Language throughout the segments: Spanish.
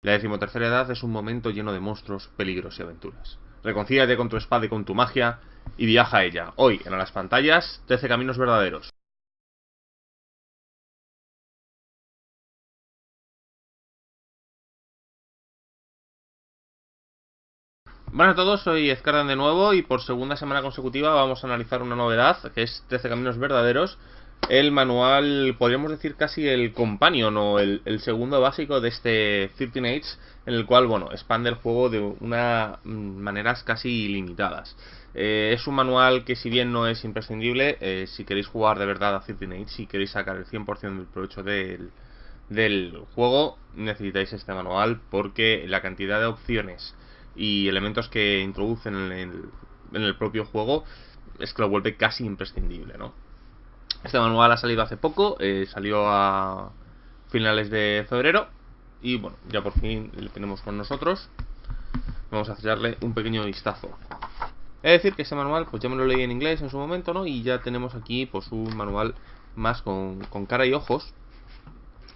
La 13ª edad es un momento lleno de monstruos, peligros y aventuras. Reconcíliate con tu espada y con tu magia y viaja a ella. Hoy, en las pantallas, 13 caminos verdaderos. Bueno a todos, soy Ezcardan de nuevo y por segunda semana consecutiva vamos a analizar una novedad que es 13 caminos verdaderos. El manual, podríamos decir casi el companion o el segundo básico de este 13 Age, en el cual, bueno, expande el juego de una maneras casi ilimitadas. Es un manual que, si bien no es imprescindible, si queréis jugar de verdad a 13 Age, si queréis sacar el 100% del provecho del juego, necesitáis este manual porque la cantidad de opciones y elementos que introducen en el propio juego es que lo vuelve casi imprescindible, ¿no? Este manual ha salido hace poco, salió a finales de febrero y bueno, ya por fin lo tenemos con nosotros. Vamos a echarle un pequeño vistazo. Es decir, que este manual pues ya me lo leí en inglés en su momento, ¿no? Y ya tenemos aquí pues un manual más con cara y ojos,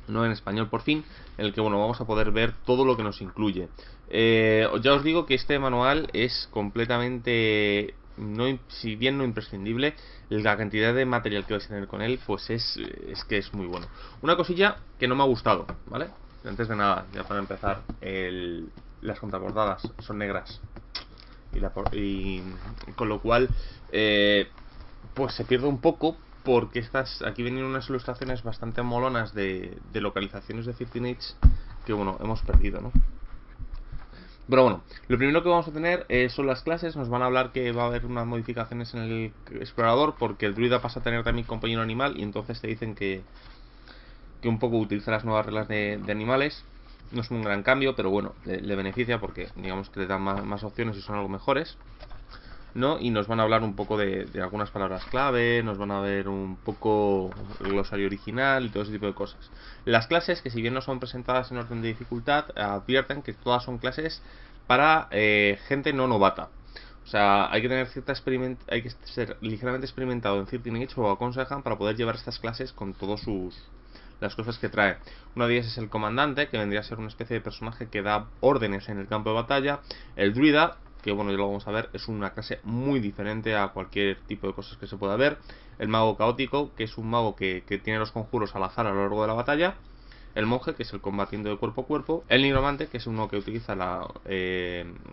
no en español por fin, en el que bueno, vamos a poder ver todo lo que nos incluye. Ya os digo que este manual es completamente, no, si bien no imprescindible, la cantidad de material que vais a tener con él pues es que es muy bueno. Una cosilla que no me ha gustado, ¿vale? Antes de nada, ya para empezar, las contraportadas son negras y con lo cual pues se pierde un poco, porque aquí vienen unas ilustraciones bastante molonas de localizaciones de 13 Age que bueno, hemos perdido, ¿no? Pero bueno, lo primero que vamos a tener son las clases. Nos van a hablar que va a haber unas modificaciones en el explorador, porque el druida pasa a tener también compañero animal, y entonces te dicen que un poco utiliza las nuevas reglas de animales. No es un gran cambio, pero bueno, le beneficia porque digamos que le dan más opciones y son algo mejores, ¿no? Y nos van a hablar un poco de algunas palabras clave, nos van a ver un poco el glosario original y todo ese tipo de cosas. Las clases, que si bien no son presentadas en orden de dificultad, advierten que todas son clases para gente no novata. O sea, hay que tener hay que ser ligeramente experimentado en 13 Age, o aconsejan, para poder llevar estas clases con todas las cosas que trae. Una de ellas es el comandante, que vendría a ser una especie de personaje que da órdenes en el campo de batalla. El druida, que bueno, ya lo vamos a ver, es una clase muy diferente a cualquier tipo de cosas que se pueda ver. El mago caótico, que es un mago que tiene los conjuros al azar a lo largo de la batalla. El monje, que es el combatiente de cuerpo a cuerpo. El nigromante, que es uno que utiliza la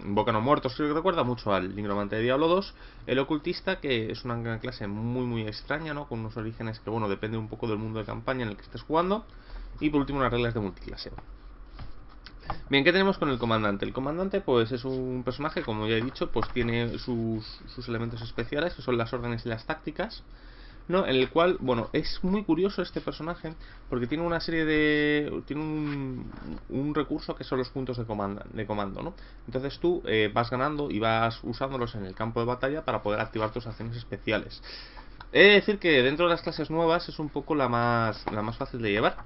invoca no muertos, que recuerda mucho al nigromante de Diablo 2. El ocultista, que es una clase muy extraña, ¿no? Con unos orígenes que bueno, depende un poco del mundo de campaña en el que estés jugando. Y por último, unas reglas de multiclase. Bien, ¿qué tenemos con el comandante? El comandante pues es un personaje, como ya he dicho, pues tiene sus elementos especiales, que son las órdenes y las tácticas, ¿no? En el cual, bueno, es muy curioso este personaje porque tiene una serie de... tiene un recurso que son los puntos de comando, ¿no? Entonces tú vas ganando y vas usándolos en el campo de batalla para poder activar tus acciones especiales. He de decir que dentro de las clases nuevas es un poco la más fácil de llevar,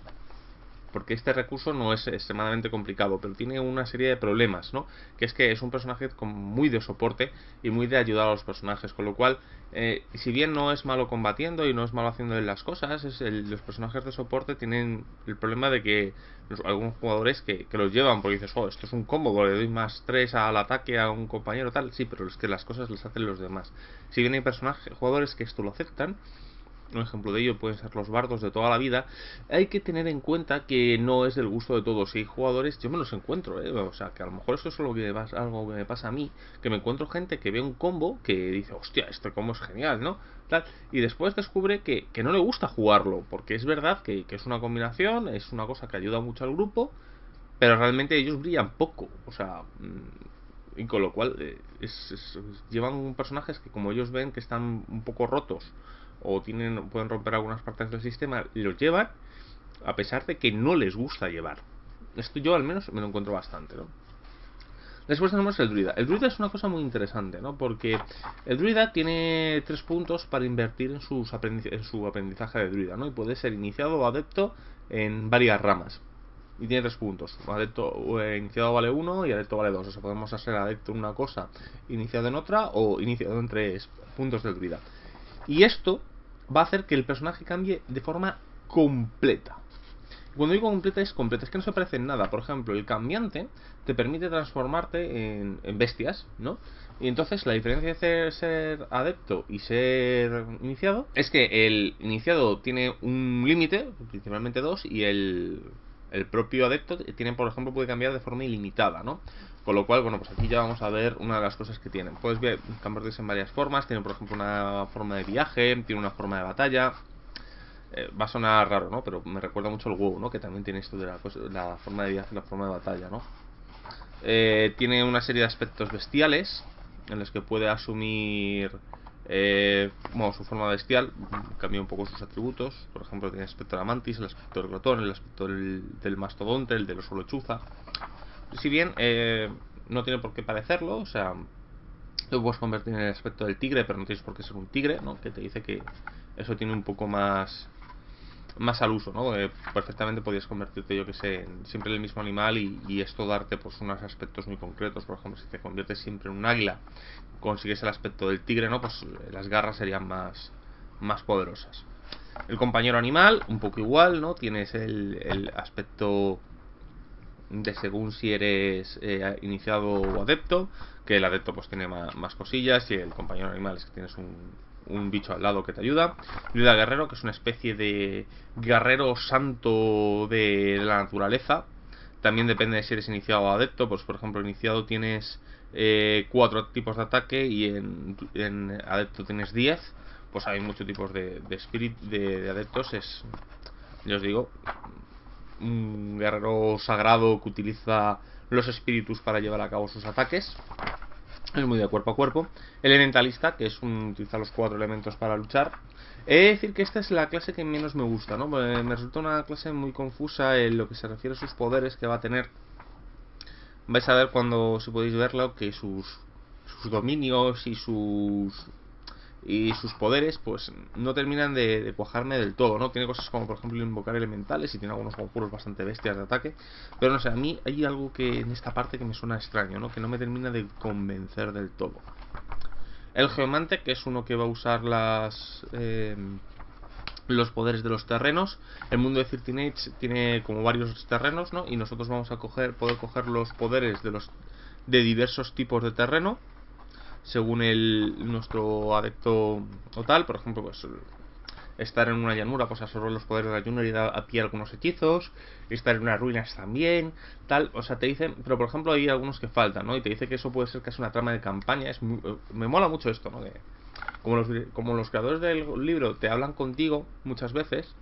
porque este recurso no es extremadamente complicado, pero tiene una serie de problemas, ¿no? Que es que es un personaje muy de soporte y muy de ayudar a los personajes, con lo cual, si bien no es malo combatiendo y no es malo haciendo las cosas, los personajes de soporte tienen el problema de que algunos jugadores que los llevan, porque dices, oh, esto es un combo, le doy más 3 al ataque a un compañero, tal, sí, pero es que las cosas las hacen los demás. Si bien hay jugadores que esto lo aceptan, un ejemplo de ello pueden ser los bardos de toda la vida, hay que tener en cuenta que no es del gusto de todos. Y hay jugadores, yo me los encuentro, o sea, que a lo mejor esto es algo que me pasa a mí, que me encuentro gente que ve un combo que dice, hostia, este combo es genial, ¿no? Tal, y después descubre que no le gusta jugarlo, porque es verdad que es una combinación, es una cosa que ayuda mucho al grupo, pero realmente ellos brillan poco, o sea... y con lo cual llevan personajes que, como ellos ven que están un poco rotos o pueden romper algunas partes del sistema, los llevan a pesar de que no les gusta llevar. Esto yo al menos me lo encuentro bastante, ¿no? Después tenemos el druida. El druida es una cosa muy interesante, ¿no? Porque el druida tiene 3 puntos para invertir en su aprendizaje de druida, ¿no? Y puede ser iniciado o adepto en varias ramas. Y tiene 3 puntos. Adepto iniciado vale 1 y adepto vale 2. O sea, podemos hacer adepto en una cosa, iniciado en otra, o iniciado en 3 puntos del druida. Y esto va a hacer que el personaje cambie de forma completa. Cuando digo completa es que no se parece en nada. Por ejemplo, el cambiante te permite transformarte en bestias, ¿no? Y entonces la diferencia de ser adepto y ser iniciado es que el iniciado tiene un límite, principalmente 2, y el propio adepto tiene, por ejemplo, puede cambiar de forma ilimitada, ¿no? Con lo cual, bueno, pues aquí ya vamos a ver una de las cosas que tienen. Puedes ver cambiarse en varias formas. Tiene, por ejemplo, una forma de viaje, tiene una forma de batalla. Va a sonar raro, ¿no? Pero me recuerda mucho al WoW, ¿no? Que también tiene esto de la forma de viaje y la forma de batalla, ¿no? Tiene una serie de aspectos bestiales en los que puede asumir bueno, su forma bestial, cambia un poco sus atributos. Por ejemplo, tiene el aspecto de la mantis, el aspecto del glotón, el aspecto del mastodonte, el del oso lechuza. Si bien no tiene por qué parecerlo, o sea, lo puedes convertir en el aspecto del tigre, pero no tienes por qué ser un tigre, ¿no? Que te dice que eso tiene un poco más al uso, ¿no? Perfectamente podrías convertirte, yo que sé, en siempre el mismo animal y esto darte pues unos aspectos muy concretos. Por ejemplo, si te conviertes siempre en un águila, consigues el aspecto del tigre, ¿no? Pues las garras serían más poderosas. El compañero animal, un poco igual, ¿no? Tienes el aspecto de según si eres iniciado o adepto, que el adepto pues tiene más cosillas, y el compañero animal es que tienes un bicho al lado que te ayuda. Druida guerrero, que es una especie de guerrero santo de la naturaleza. También depende de si eres iniciado o adepto. Pues por ejemplo, iniciado tienes 4 tipos de ataque y en adepto tienes 10. Pues hay muchos tipos de adeptos. Ya os digo, un guerrero sagrado que utiliza los espíritus para llevar a cabo sus ataques. Es muy de cuerpo a cuerpo. Elementalista, que utiliza los 4 elementos para luchar. He de decir que esta es la clase que menos me gusta, ¿no? Me resulta una clase muy confusa en lo que se refiere a sus poderes que va a tener. Vais a ver cuando, si podéis verlo, que sus dominios y sus poderes pues no terminan de cuajarme del todo, ¿no? Tiene cosas como por ejemplo invocar elementales y tiene algunos conjuros bastante bestias de ataque, pero no sé, a mí hay algo que en esta parte que me suena extraño, ¿no? Que no me termina de convencer del todo. El geomante, que es uno que va a usar los poderes de los terrenos. El mundo de 13 Age tiene como varios terrenos, ¿no? Y nosotros vamos a poder coger los poderes de diversos tipos de terreno según nuestro adepto o tal. Por ejemplo, pues estar en una llanura pues absorber los poderes de la llanura y dar a pie algunos hechizos. Estar en unas ruinas también, tal. O sea, te dicen, pero por ejemplo hay algunos que faltan, ¿no? Y te dice que eso puede ser casi una trama de campaña. Me mola mucho esto, ¿no? Como los creadores del libro te hablan contigo muchas veces,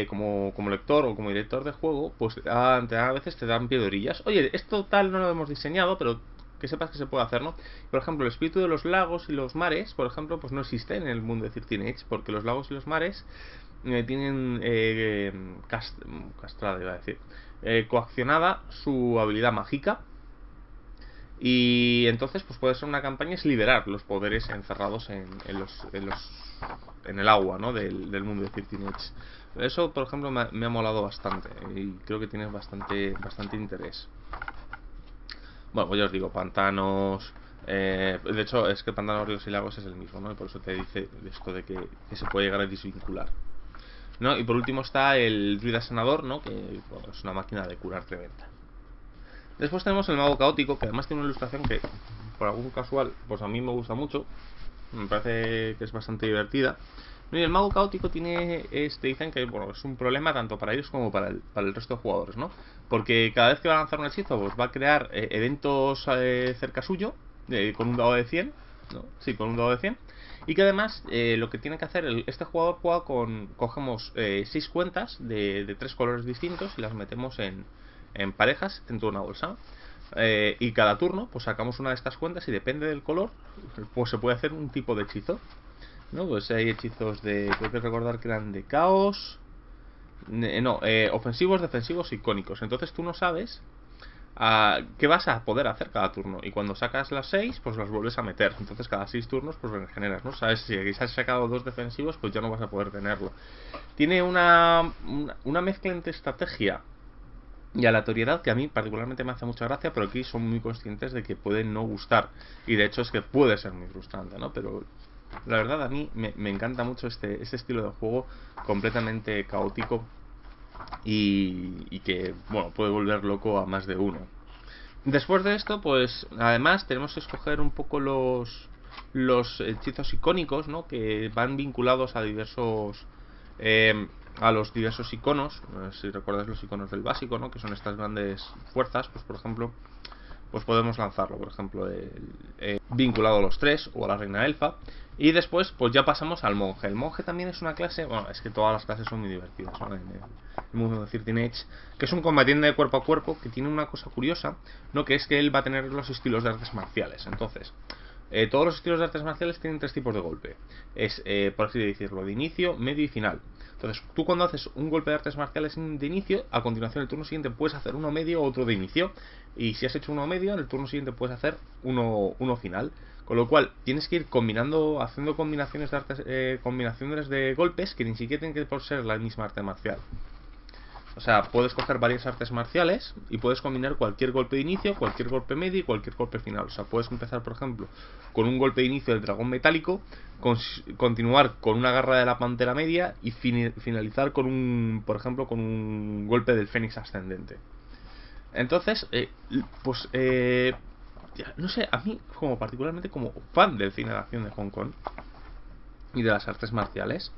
como lector o como director de juego, pues a veces te dan piedorillas. Oye, esto tal no lo hemos diseñado, pero que sepas que se puede hacer, ¿no? Por ejemplo, el espíritu de los lagos y los mares, por ejemplo, pues no existe en el mundo de 13 Age, porque los lagos y los mares tienen castrada, iba a decir, coaccionada su habilidad mágica. Y entonces pues puede ser una campaña es liberar los poderes encerrados en el agua, ¿no? del mundo de 13 Age. Eso, por ejemplo, me ha molado bastante y creo que tiene bastante interés. Bueno, pues ya os digo, pantanos. De hecho, es que pantanos, ríos y lagos es el mismo, ¿no? Y por eso te dice esto de que se puede llegar a desvincular, ¿no? Y por último está el druida sanador, ¿no? Que bueno, es una máquina de curar tremenda. Después tenemos el mago caótico, que además tiene una ilustración que, por algún casual, pues a mí me gusta mucho. Me parece que es bastante divertida. Y el mago caótico dicen que bueno, es un problema tanto para ellos como para el resto de jugadores, ¿no? Porque cada vez que va a lanzar un hechizo, pues va a crear eventos cerca suyo, con un dado de 100, ¿no? Sí, con un dado de 100. Y que además lo que tiene que hacer este jugador juega cogemos 6 cuentas de 3 colores distintos y las metemos en parejas dentro de una bolsa. Y cada turno pues sacamos una de estas cuentas y depende del color pues se puede hacer un tipo de hechizo, ¿no? Pues hay hechizos creo que recordar que eran de caos, ofensivos, defensivos y icónicos. Entonces tú no sabes qué vas a poder hacer cada turno, y cuando sacas las 6 pues las vuelves a meter. Entonces cada 6 turnos pues regeneras, ¿no? Sabes, si has sacado 2 defensivos pues ya no vas a poder tenerlo. Tiene una mezcla entre estrategia y aleatoriedad que a mí particularmente me hace mucha gracia, pero aquí son muy conscientes de que puede no gustar, y de hecho es que puede ser muy frustrante, ¿no? Pero la verdad a mí me encanta mucho este estilo de juego completamente caótico y que, bueno, puede volver loco a más de uno. Después de esto, pues además tenemos que escoger un poco los hechizos icónicos, ¿no? Que van vinculados a diversos a los diversos iconos. Si recuerdas los iconos del básico, ¿no? Que son estas grandes fuerzas, pues por ejemplo, pues podemos lanzarlo, por ejemplo, vinculado a los tres o a la reina elfa. Y después, pues ya pasamos al monje. El monje también es una clase, bueno, es que todas las clases son muy divertidas, ¿no? En el mundo de 13 Age, que es un combatiente de cuerpo a cuerpo que tiene una cosa curiosa, ¿no? Que es que él va a tener los estilos de artes marciales. Entonces, todos los estilos de artes marciales tienen tres tipos de golpe. Es, por así decirlo, de inicio, medio y final. Entonces, tú cuando haces un golpe de artes marciales de inicio, a continuación el turno siguiente puedes hacer uno medio o otro de inicio. Y si has hecho uno medio, en el turno siguiente puedes hacer uno final. Con lo cual, tienes que ir combinando, haciendo combinaciones de artes, combinaciones de golpes que ni siquiera tienen que por ser la misma arte marcial. O sea, puedes coger varias artes marciales y puedes combinar cualquier golpe de inicio, cualquier golpe medio y cualquier golpe final. O sea, puedes empezar, por ejemplo, con un golpe de inicio del dragón metálico, continuar con una garra de la pantera media y finalizar con un, por ejemplo, con un golpe del fénix ascendente. Entonces, pues, no sé, a mí, como particularmente como fan del cine de acción de Hong Kong y de las artes marciales,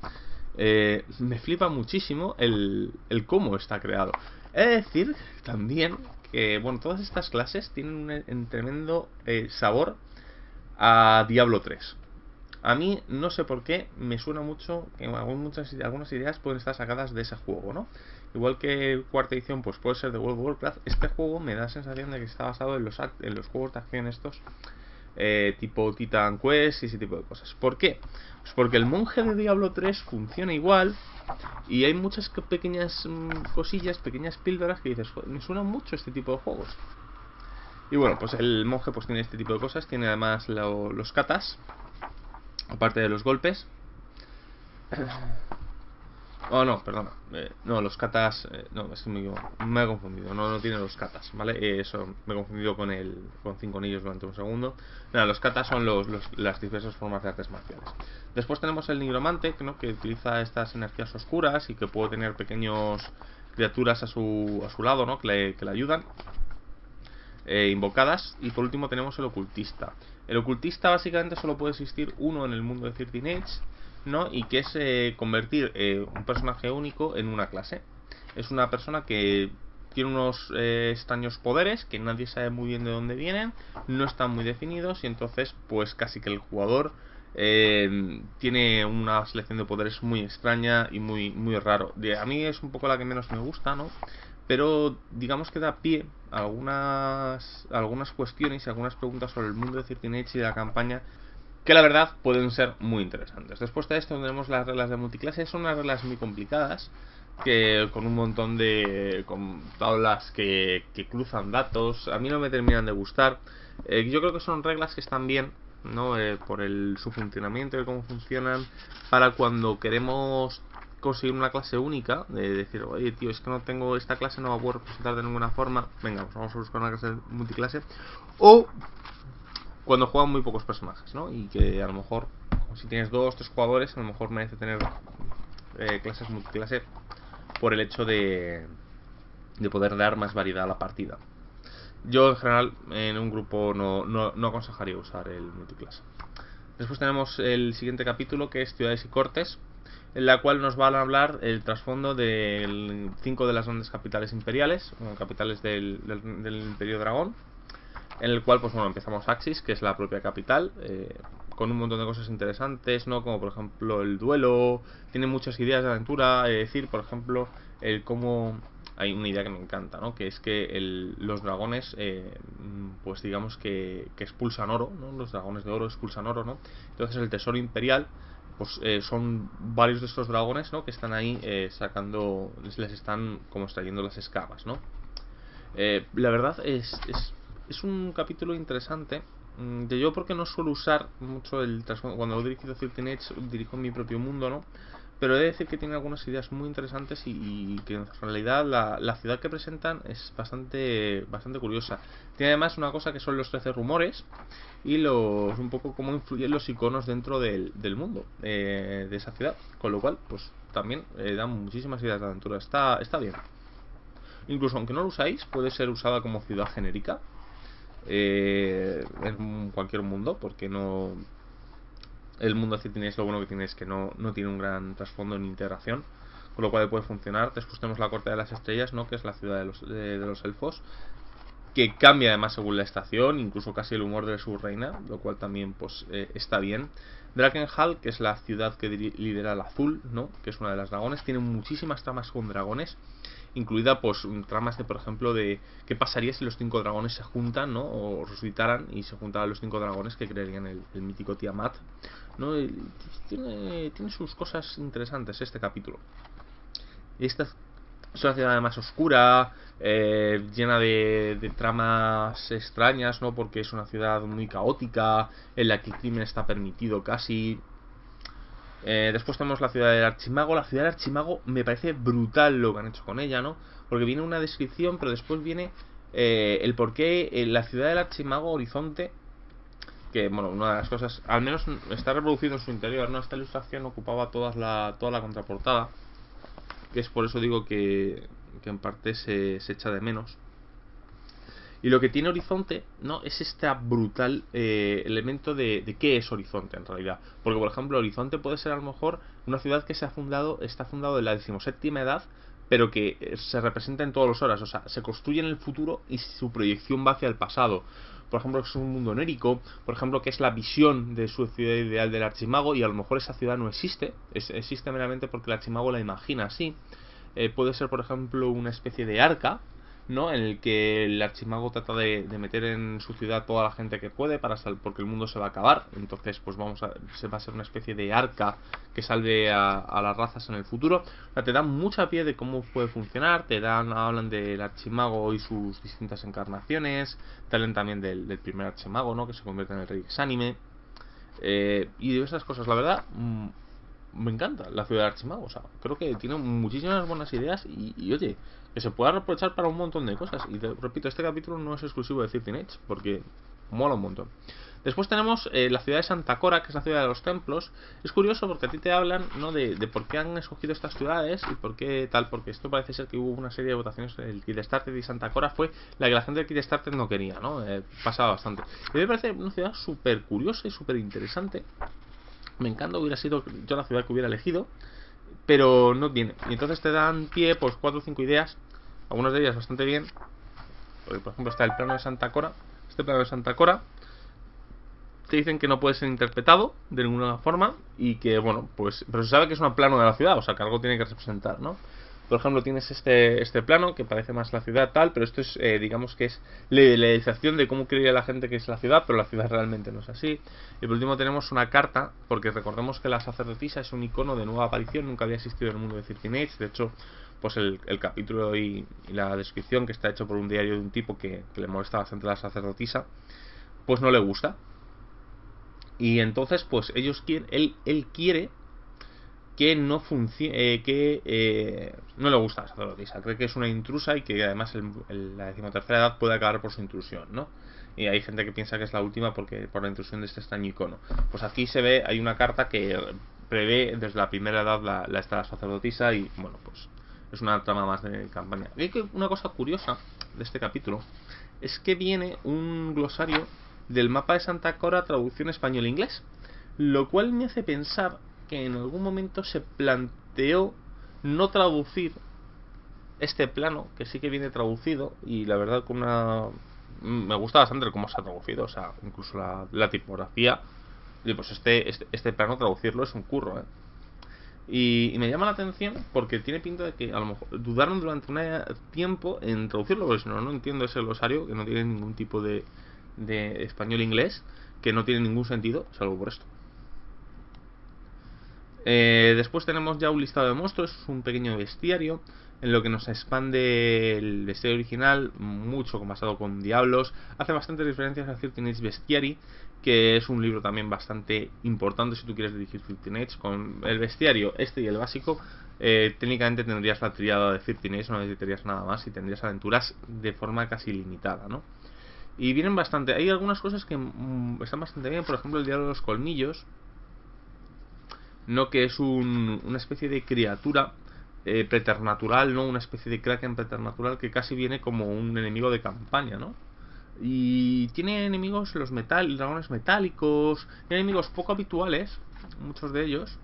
me flipa muchísimo el cómo está creado. He de decir también que, bueno, todas estas clases tienen un tremendo sabor a Diablo 3. A mí, no sé por qué, me suena mucho que algunas ideas pueden estar sacadas de ese juego, ¿no? Igual que cuarta edición, pues puede ser de World of Warcraft. Este juego me da la sensación de que está basado en los juegos de acción estos, tipo Titan Quest y ese tipo de cosas. ¿Por qué? Pues porque el monje de Diablo 3 funciona igual y hay muchas pequeñas cosillas, pequeñas píldoras que dices, me suena mucho este tipo de juegos. Y bueno, pues el monje pues tiene este tipo de cosas, tiene además los katas, aparte de los golpes. Oh, no, perdona. No, los katas. No, es que me he confundido. No tiene los katas, ¿vale? Eso, me he confundido con 5 anillos durante un segundo. Nada, los katas son las diversas formas de artes marciales. Después tenemos el nigromante, ¿no? Que utiliza estas energías oscuras y que puede tener pequeños criaturas a su lado, ¿no? Que le ayudan. Invocadas. Y por último tenemos el ocultista. El ocultista básicamente solo puede existir uno en el mundo de 13 Age, ¿no? Y que es convertir un personaje único en una clase. Es una persona que tiene unos extraños poderes que nadie sabe muy bien de dónde vienen, no están muy definidos y entonces pues casi que el jugador tiene una selección de poderes muy extraña y muy raro. A mí es un poco la que menos me gusta, ¿no? Pero digamos que da pie a algunas cuestiones y algunas preguntas sobre el mundo de 13 Age y de la campaña que la verdad pueden ser muy interesantes. Después de esto tenemos las reglas de multiclase. Son unas reglas muy complicadas, que con un montón de tablas que cruzan datos. A mí no me terminan de gustar. Yo creo que son reglas que están bien, ¿no? Por su funcionamiento y cómo funcionan, para cuando queremos conseguir una clase única, de decir, oye tío, es que no tengo esta clase, no va a poder representar de ninguna forma, venga, pues vamos a buscar una clase multiclase. O cuando juegan muy pocos personajes, ¿no? Y que a lo mejor, si tienes 2-3 jugadores, a lo mejor merece tener clases multiclase por el hecho de poder dar más variedad a la partida. Yo en general en un grupo no aconsejaría usar el multiclase. Después tenemos el siguiente capítulo, que es Ciudades y Cortes, en la cual nos van a hablar el trasfondo de 5 de las grandes capitales imperiales, capitales del Imperio Dragón, en el cual pues bueno, empezamos Axis, que es la propia capital, con un montón de cosas interesantes, ¿no? Como por ejemplo el duelo. Tiene muchas ideas de aventura, decir, por ejemplo, el cómo... Hay una idea que me encanta, ¿no? Que es que los dragones, pues digamos que expulsan oro, ¿no? Los dragones de oro expulsan oro, ¿no? Entonces el tesoro imperial, pues son varios de estos dragones, ¿no? Que están ahí sacando, les están como extrayendo las escamas, ¿no? La verdad es un capítulo interesante. Yo porque no suelo usar mucho el trasfondo. Cuando he dirigido 13 Age, dirijo mi propio mundo, ¿no? pero he de decir que tiene algunas ideas muy interesantes y que en realidad la ciudad que presentan es bastante curiosa. Tiene además una cosa que son los 13 rumores y un poco cómo influyen los iconos dentro del mundo de esa ciudad, con lo cual pues también dan muchísimas ideas de aventura. Está bien. Incluso aunque no lo usáis, puede ser usada como ciudad genérica en cualquier mundo, porque no... El mundo así tienes, lo bueno que tiene es que no tiene un gran trasfondo en integración, con lo cual puede funcionar. Después tenemos la Corte de las Estrellas, ¿no? Que es la ciudad de los elfos, que cambia además según la estación, incluso casi el humor de su reina, lo cual también pues está bien. Drakenhall, que es la ciudad que lidera el azul, ¿no? Que es una de las dragones, tiene muchísimas tramas con dragones, incluida pues tramas de, por ejemplo, de qué pasaría si los 5 dragones se juntan, ¿no? O resucitaran y se juntaran los 5 dragones que crearían el mítico Tiamat, ¿no? Y tiene sus cosas interesantes este capítulo. Y esta es una ciudad además oscura, llena de tramas extrañas, ¿no? Porque es una ciudad muy caótica, en la que el crimen está permitido casi. Después tenemos la ciudad del Archimago. La ciudad del Archimago me parece brutal lo que han hecho con ella, ¿no? Porque viene una descripción, pero después viene el porqué la ciudad del Archimago Horizonte. Que, bueno, una de las cosas, al menos está reproducido en su interior, ¿no? Esta ilustración ocupaba toda la contraportada, que es por eso digo que en parte se echa de menos. Y lo que tiene Horizonte, ¿no? Es este brutal elemento de qué es Horizonte en realidad. Porque, por ejemplo, Horizonte puede ser a lo mejor una ciudad que está fundado en la 17ª edad, pero que se representa en todas las horas. O sea, se construye en el futuro y su proyección va hacia el pasado. Por ejemplo, que es un mundo onérico. Por ejemplo, que es la visión de su ciudad ideal del Archimago, y a lo mejor esa ciudad no existe. Existe meramente porque el Archimago la imagina así. Puede ser, por ejemplo, una especie de arca, ¿no? En el que el Archimago trata de meter en su ciudad toda la gente que puede porque el mundo se va a acabar. Entonces pues se va a ser una especie de arca que salve a las razas en el futuro. O sea, te dan mucha pie de cómo puede funcionar, hablan del Archimago y sus distintas encarnaciones, te hablan también del primer Archimago, ¿no? Que se convierte en el Rey Exánime, y diversas cosas. La verdad, me encanta la ciudad de Archimago. O sea, creo que tiene muchísimas buenas ideas y oye, que se pueda aprovechar para un montón de cosas. Y te repito, este capítulo no es exclusivo de 13 Age, porque mola un montón. Después tenemos la ciudad de Santa Cora, que es la ciudad de los templos. Es curioso porque a ti te hablan, ¿no? de por qué han escogido estas ciudades y por qué tal, porque esto parece ser que hubo una serie de votaciones. El Kickstarter de Santa Cora fue la que la gente del Kickstarter no quería, ¿no? Pasaba bastante. Y me parece una ciudad súper curiosa y súper interesante. Me encanta, hubiera sido yo la ciudad que hubiera elegido, pero no viene. Y entonces te dan pie, pues 4 o 5 ideas, algunas de ellas bastante bien. Por ejemplo, está el plano de Santa Cora. Este plano de Santa Cora te dicen que no puede ser interpretado de ninguna forma y que, bueno, pues, pero se sabe que es un plano de la ciudad, o sea que algo tiene que representar, ¿no? Por ejemplo, tienes este plano que parece más la ciudad tal, pero esto es, digamos que es la idealización de cómo creía la gente que es la ciudad, pero la ciudad realmente no es así. Y por último tenemos una carta, porque recordemos que la sacerdotisa es un icono de nueva aparición, nunca había existido en el mundo de 13 Age. De hecho, pues el capítulo y la descripción, que está hecho por un diario de un tipo que le molesta bastante a la sacerdotisa, pues no le gusta. Y entonces, pues él quiere que no funcione, no le gusta la sacerdotisa, cree que es una intrusa y que además la 13ª edad puede acabar por su intrusión, ¿no? Y hay gente que piensa que es la última por la intrusión de este extraño icono. Pues aquí se ve, hay una carta que prevé desde la primera edad la sacerdotisa y, bueno, pues es una trama más de campaña. Y una cosa curiosa de este capítulo es que viene un glosario del mapa de Santa Cora traducción español-inglés, lo cual me hace pensar que en algún momento se planteó no traducir este plano, que sí que viene traducido, y la verdad que me gusta bastante cómo se ha traducido, o sea, incluso la tipografía, y pues este plano traducirlo es un curro, y me llama la atención porque tiene pinta de que a lo mejor dudaron durante un tiempo en traducirlo, porque si no entiendo ese glosario que no tiene ningún tipo de español-inglés, que no tiene ningún sentido, salvo por esto. Después tenemos ya un listado de monstruos, un pequeño bestiario. en lo que nos expande el bestiario original, mucho basado con Diablos. Hace bastantes referencias a 13 Age Bestiary, que es un libro también bastante importante si tú quieres dirigir 13 Age. Con el bestiario este y el básico, técnicamente tendrías la triada de 13 Age, no necesitarías nada más y tendrías aventuras de forma casi ilimitada, ¿no? Y vienen bastante, hay algunas cosas que están bastante bien, por ejemplo el Diablo de los Colmillos, no, que es una especie de criatura preternatural, ¿no? Una especie de kraken preternatural que casi viene como un enemigo de campaña, ¿no? Y tiene enemigos, dragones metálicos, tiene enemigos poco habituales, muchos de ellos,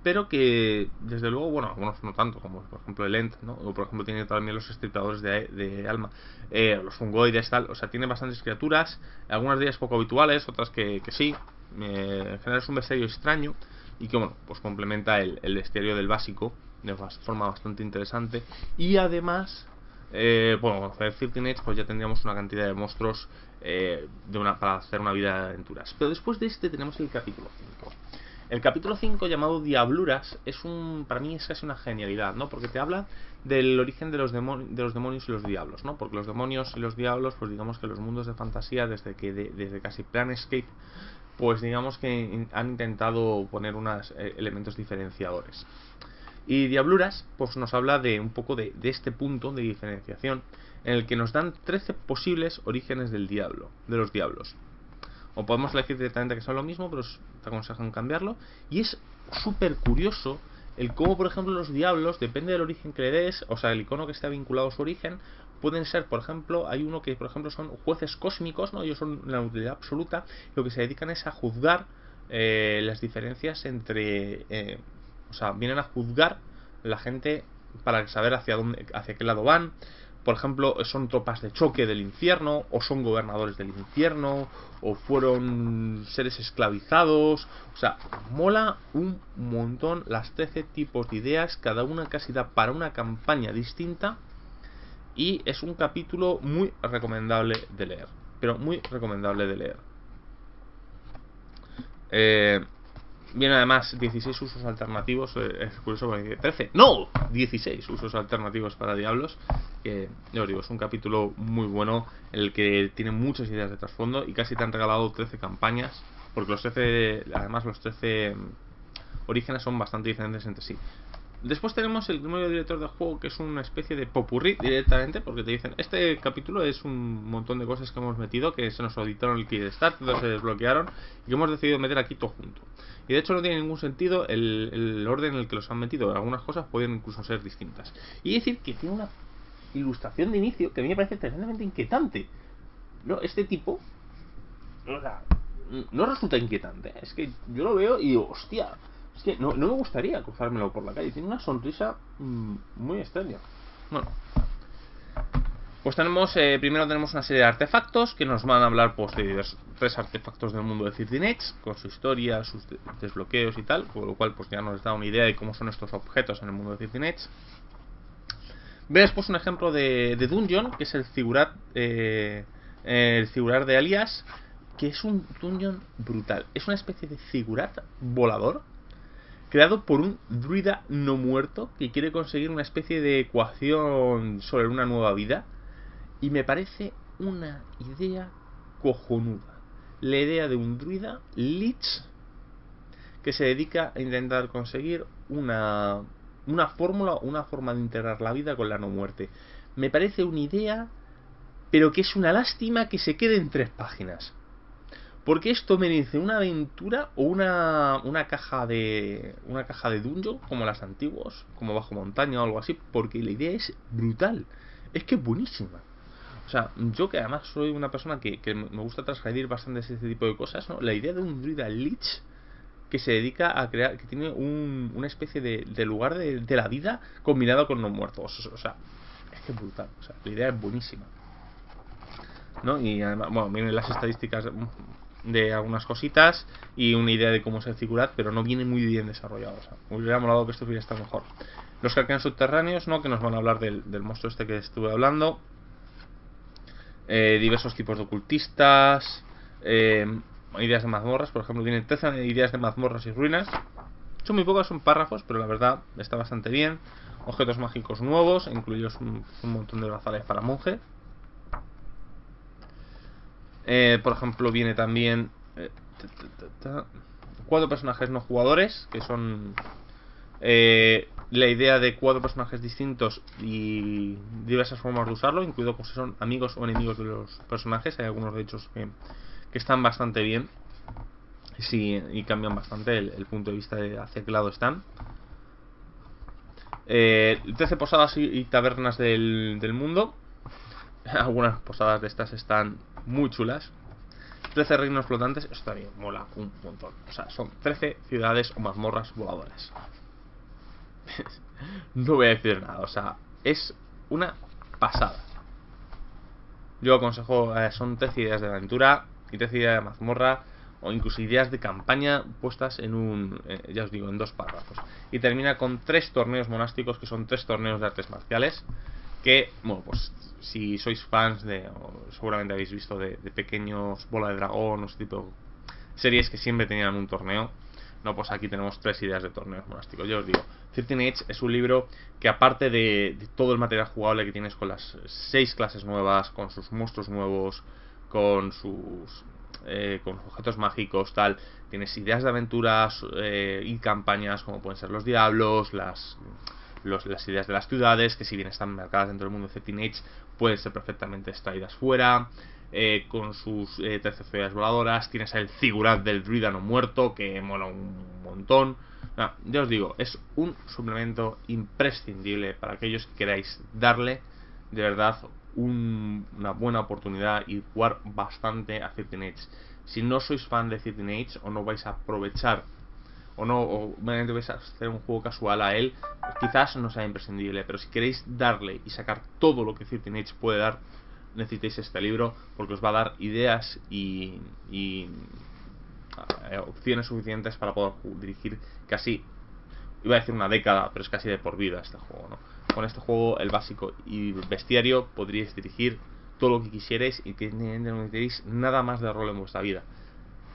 pero que desde luego, bueno, algunos no tanto, como por ejemplo el End, ¿no? O por ejemplo tiene también los estriptadores de alma, los fungoides, tal. O sea, tiene bastantes criaturas, algunas de ellas poco habituales, otras que sí. En general es un bestiario extraño y que, bueno, pues complementa el bestiario del básico de forma bastante interesante. Y además, bueno, con 13 Age pues ya tendríamos una cantidad de monstruos para hacer una vida de aventuras. Pero después de este tenemos el capítulo 5. El capítulo 5, llamado Diabluras, para mí es casi una genialidad, ¿no? Porque te habla del origen de los demonios y los diablos, ¿no? Porque los demonios y los diablos, pues digamos que los mundos de fantasía, desde casi Planescape, pues digamos que han intentado poner unos elementos diferenciadores. Y Diabluras, pues nos habla de un poco de este punto de diferenciación, en el que nos dan 13 posibles orígenes del diablo, de los diablos. O podemos elegir directamente que son lo mismo, pero te aconsejan cambiarlo. Y es súper curioso el cómo, por ejemplo, los diablos, depende del origen que le des, o sea, el icono que esté vinculado a su origen, pueden ser, por ejemplo, hay uno que, por ejemplo, son jueces cósmicos, ¿no? Ellos son la utilidad absoluta, y lo que se dedican es a juzgar las diferencias entre... o sea, vienen a juzgar la gente para saber hacia qué lado van. Por ejemplo, son tropas de choque del infierno, o son gobernadores del infierno, o fueron seres esclavizados. O sea, mola un montón las 13 tipos de ideas, cada una casi da para una campaña distinta. Y es un capítulo muy recomendable de leer, pero muy recomendable de leer. Viene además 16 usos alternativos, es curioso porque dice 13, ¡no! 16 usos alternativos para diablos, que yo os digo, es un capítulo muy bueno, en el que tiene muchas ideas de trasfondo y casi te han regalado 13 campañas, porque además los 13 orígenes son bastante diferentes entre sí. Después tenemos el nuevo director de juego, que es una especie de popurrí directamente, porque te dicen, este capítulo es un montón de cosas que hemos metido, que se nos auditaron el key de start, se desbloquearon, y que hemos decidido meter aquí todo junto. Y de hecho no tiene ningún sentido el orden en el que los han metido, algunas cosas pueden incluso ser distintas. Y decir que tiene una ilustración de inicio que a mí me parece tremendamente inquietante. No, este tipo, o sea, no resulta inquietante, es que yo lo veo y digo, hostia, es que no me gustaría cruzármelo por la calle. Tiene una sonrisa muy extraña. Bueno, pues primero tenemos una serie de artefactos que nos van a hablar pues de 3 artefactos del mundo de 13 Age, con su historia, sus desbloqueos y tal, con lo cual pues ya nos da una idea de cómo son estos objetos en el mundo de 13 Age. Ves pues un ejemplo de dungeon, que es el figurar de Alias, que es un dungeon brutal. Es una especie de figurat volador creado por un druida no muerto que quiere conseguir una especie de ecuación sobre una nueva vida. Y me parece una idea cojonuda. La idea de un druida lich que se dedica a intentar conseguir una fórmula, una forma de integrar la vida con la no muerte. Me parece una idea, pero que es una lástima que se quede en 3 páginas. Porque esto merece una aventura o una caja de dungeon, como las antiguas, como Bajo Montaña o algo así, porque la idea es brutal. Es que es buenísima. O sea, yo que además soy una persona que me gusta transgredir bastante este tipo de cosas, ¿no? La idea de un druida lich que se dedica a crear, que tiene una especie de lugar de la vida combinado con no muertos. O sea, es que es brutal. O sea, la idea es buenísima, ¿no? Y además, bueno, vienen las estadísticas de algunas cositas y una idea de cómo es el figurat, pero no viene muy bien desarrollado. O sea, me hubiera molado que esto hubiera estado mejor. Los kraken subterráneos, ¿no? Que nos van a hablar del monstruo este que estuve hablando. Diversos tipos de ocultistas, ideas de mazmorras, por ejemplo, tienen 13 ideas de mazmorras y ruinas. Son muy pocos, son párrafos, pero la verdad está bastante bien. Objetos mágicos nuevos, incluidos un montón de brazales para monje. Por ejemplo, viene también 4 personajes no jugadores, que son la idea de 4 personajes distintos y diversas formas de usarlo, incluido pues, si son amigos o enemigos de los personajes. Hay algunos de hechos que están bastante bien, sí, y cambian bastante el punto de vista de hacia qué lado están. 13 posadas y tabernas del mundo. Algunas posadas de estas están muy chulas. 13 reinos flotantes, esto también mola un montón. O sea, son 13 ciudades o mazmorras voladoras. No voy a decir nada, o sea, es una pasada. Yo aconsejo, son 13 ideas de aventura y 13 ideas de mazmorra, o incluso ideas de campaña puestas en un, ya os digo, en 2 párrafos. Y termina con 3 torneos monásticos, que son 3 torneos de artes marciales, que, bueno, pues si sois fans de, o seguramente habéis visto de pequeños Bola de Dragón o ese tipo de series que siempre tenían un torneo. No, pues aquí tenemos 3 ideas de torneos monásticos. Yo os digo, 13 Age es un libro que, aparte de todo el material jugable que tienes con las 6 clases nuevas, con sus monstruos nuevos, con sus objetos mágicos, tal, tienes ideas de aventuras y campañas como pueden ser los diablos, las ideas de las ciudades, que si bien están marcadas dentro del mundo de 13 Age, pueden ser perfectamente extraídas fuera. Con sus 13 ciudades voladoras. Tienes el Ziggurat del druida no muerto, que mola un montón. Ya os digo, es un suplemento imprescindible para aquellos que queráis darle de verdad una buena oportunidad y jugar bastante a 13 Age. Si no sois fan de 13 Age o no vais a aprovechar o meramente vais a hacer un juego casual a él, quizás no sea imprescindible, pero si queréis darle y sacar todo lo que 13 Age puede dar, necesitéis este libro, porque os va a dar ideas y opciones suficientes para poder dirigir casi, iba a decir una década, pero es casi de por vida este juego, ¿no? Con este juego, el básico y bestiario, podríais dirigir todo lo que quisierais y que no necesitéis nada más de rol en vuestra vida.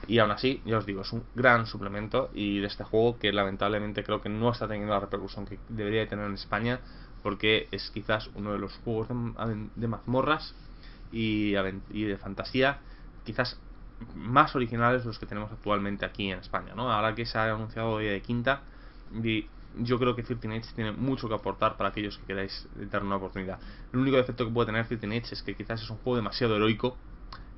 Y aún así, ya os digo, es un gran suplemento y de este juego que lamentablemente creo que no está teniendo la repercusión que debería de tener en España, porque es quizás uno de los juegos de mazmorras y de fantasía quizás más originales los que tenemos actualmente aquí en España, ¿no? Ahora que se ha anunciado de quinta, y yo creo que 13 Age tiene mucho que aportar para aquellos que queráis dar una oportunidad. El único defecto que puede tener 13 Age es que quizás es un juego demasiado heroico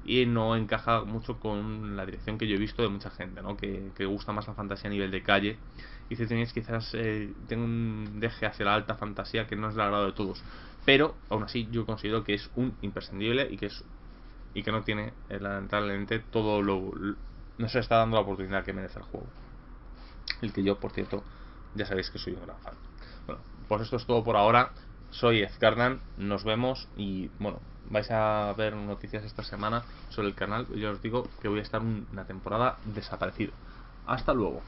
y no encaja mucho con la dirección que yo he visto de mucha gente, ¿no? Que gusta más la fantasía a nivel de calle, y 13 Age quizás tenga un deje hacia la alta fantasía que no es del agrado de todos, pero aún así yo considero que es un imprescindible y que no tiene lamentablemente todo no se está dando la oportunidad que merece el juego, el que yo, por cierto, ya sabéis que soy un gran fan. Bueno, pues esto es todo por ahora. Soy Ezcardan, nos vemos y bueno, vais a ver noticias esta semana sobre el canal. Yo os digo que voy a estar una temporada desaparecido. Hasta luego.